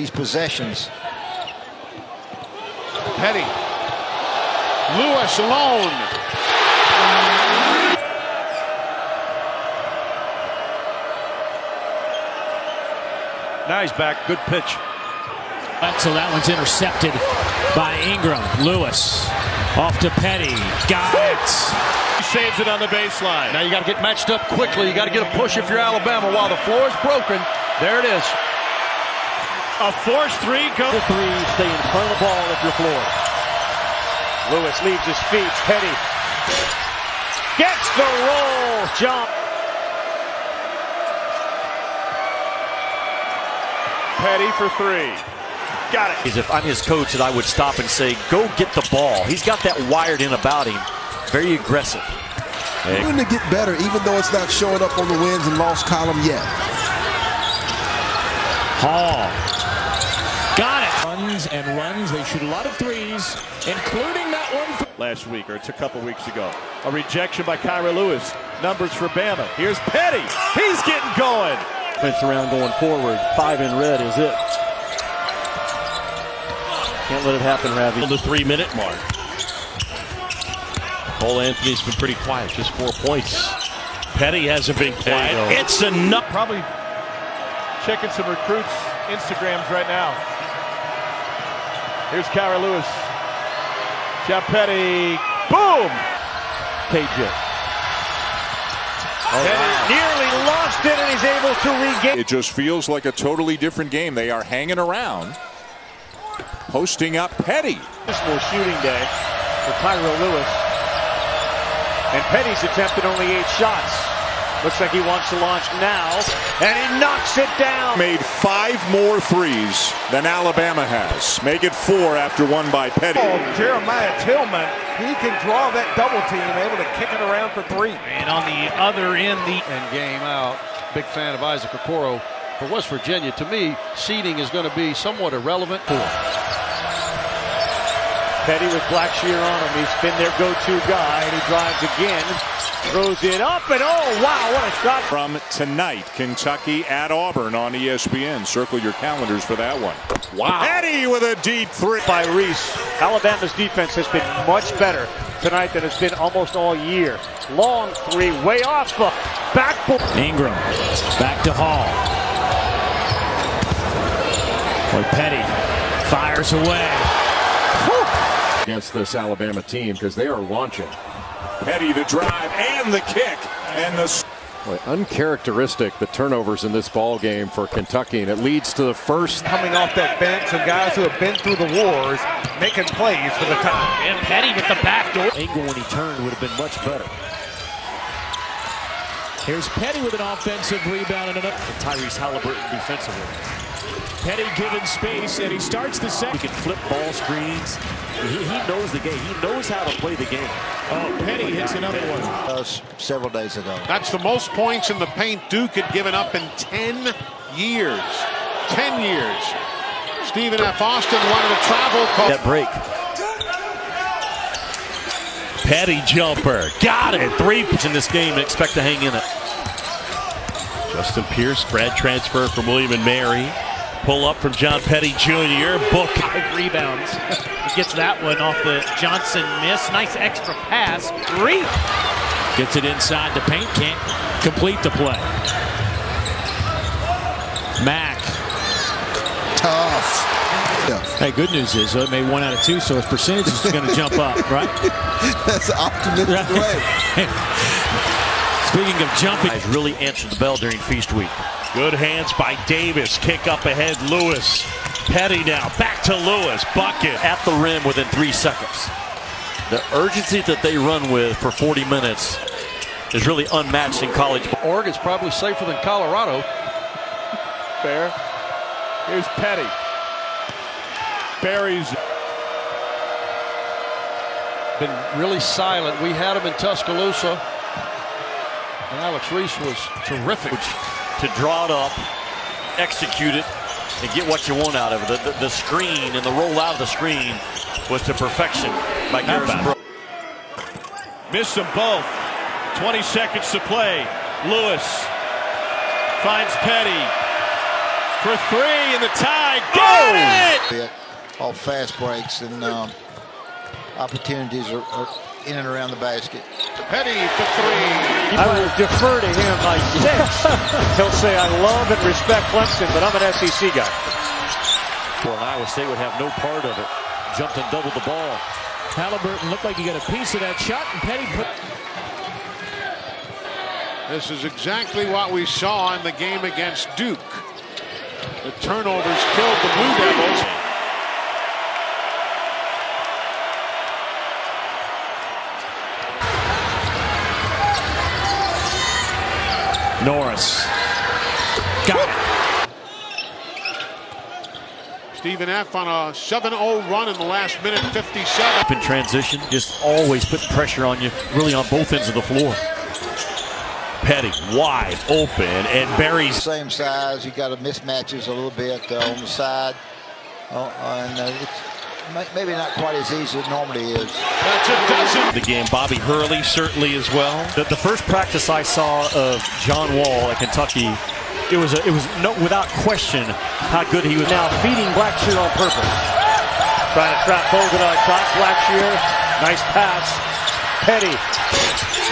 these possessions. Petty. Lewis alone. Now he's back. Good pitch. So that one's intercepted by Ingram. Lewis off to Petty. Got it. He saves it on the baseline. Now you got to get matched up quickly. You got to get a push if you're Alabama while the floor is broken. There it is. A forced three. Go the three. Stay in front of the ball if you're Florida. Lewis leaves his feet. Petty gets the roll. Jump. Petty for three. Got it. If I'm his coach, that I would stop and say, go get the ball. He's got that wired in about him. Very aggressive. He's going to get better, even though it's not showing up on the wins and loss column yet. Hall. Got it. Runs and runs. They shoot a lot of threes, including that one. Last week, or it's a couple weeks ago. A rejection by Kyra Lewis. Numbers for Bama. Here's Petty. He's getting going. Fence around going forward. 5 in red is it. Can't let it happen, Ravi. The 3-minute mark. Cole Anthony's been pretty quiet, just 4 points. Petty hasn't been quiet. It's enough. Probably checking some recruits' Instagrams right now. Here's Kyra Lewis. Jeff Petty. Boom! KJ. Petty nearly lost it, and he's able to regain. It just feels like a totally different game. They are hanging around. Posting up Petty. Additional shooting day for Kyra Lewis. And Petty's attempted only 8 shots. Looks like he wants to launch now. And he knocks it down. Made 5 more threes than Alabama has. Make it 4 after one by Petty. Jeremiah Tillman, he can draw that double team, able to kick it around for 3. And on the other end, And game out. Big fan of Isaac Okoro. For West Virginia, to me, seeding is going to be somewhat irrelevant. Petty with Blackshear on him. He's been their go-to guy, and he drives again. Throws it up, and oh, wow, what a shot. From tonight, Kentucky at Auburn on ESPN. Circle your calendars for that one. Wow. Petty with a deep 3. By Reese. Alabama's defense has been much better tonight than it's been almost all year. Long 3, way off the backboard. Ingram back to Hall. Boy, Petty fires away. Against this Alabama team because they are launching. Petty the drive and the kick and the. Boy, uncharacteristic the turnovers in this ball game for Kentucky, and it leads to the first. Coming off that bench, some guys who have been through the wars, making plays for the time. And Petty with the back door. Angle when he turned would have been much better. Here's Petty with an offensive rebound and another. Tyrese Halliburton defensively. Petty given space, and he starts the second. He can flip ball screens. He knows the game. He knows how to play the game. Oh, Petty hits another one. Several days ago. That's the most points in the paint Duke had given up in 10 years. 10 years. Stephen F. Austin wanted a travel call. That break. Petty jumper. Got it. 3 In this game, and expect to hang in it. Justin Pierce, grad transfer from William & Mary. Pull up from John Petty Jr. Book. 5 rebounds. He gets that one off the Johnson miss. Nice extra pass. 3. Gets it inside the paint. Can't complete the play. Mack. Tough. Yeah. Hey, good news is it made 1 out of 2, so his percentage is going to jump up, right? That's an optimistic way. Speaking of jumping. Guys really answered the bell during Feast Week. Good hands by Davis. Kick up ahead, Lewis. Petty now. Back to Lewis. Bucket. At the rim within 3 seconds. The urgency that they run with for 40 minutes is really unmatched in college. Oregon's probably safer than Colorado. Fair. Here's Petty. Buries. Been really silent. We had him in Tuscaloosa. And Alex Reese was terrific. To draw it up, execute it, and get what you want out of it. The screen and the roll out of the screen was to perfection by Garrison Brooks. Missed them both. 20 seconds to play. Lewis finds Petty. for three, and the tie. Got it! All fast breaks and opportunities are in and around the basket. Petty for three. I will defer to him by 6. He'll say, I love and respect Clemson, but I'm an SEC guy. Well, Iowa State would have no part of it. Jumped and doubled the ball. Halliburton looked like he got a piece of that shot, and Petty put. This is exactly what we saw in the game against Duke. The turnovers killed the Blue Devils. Norris. Got it. Stephen F. on a 7-0 run in the last minute 57. In transition, just always putting pressure on you, really on both ends of the floor. Petty wide open and buries. Same size. You got to mismatches a little bit on the side. And it's maybe not quite as easy as it normally is. That's a dozen. The game, Bobby Hurley certainly as well. The first practice I saw of John Wall at Kentucky, it was no, without question how good he was. Now feeding Blackshear on purpose. Trying to trap Bogut on shots. Blackshear, nice pass. Petty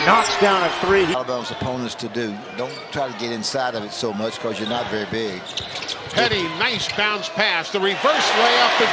knocks down a 3. Alabama's opponents to do. Don't try to get inside of it so much because you're not very big. Petty, nice bounce pass. The reverse layup is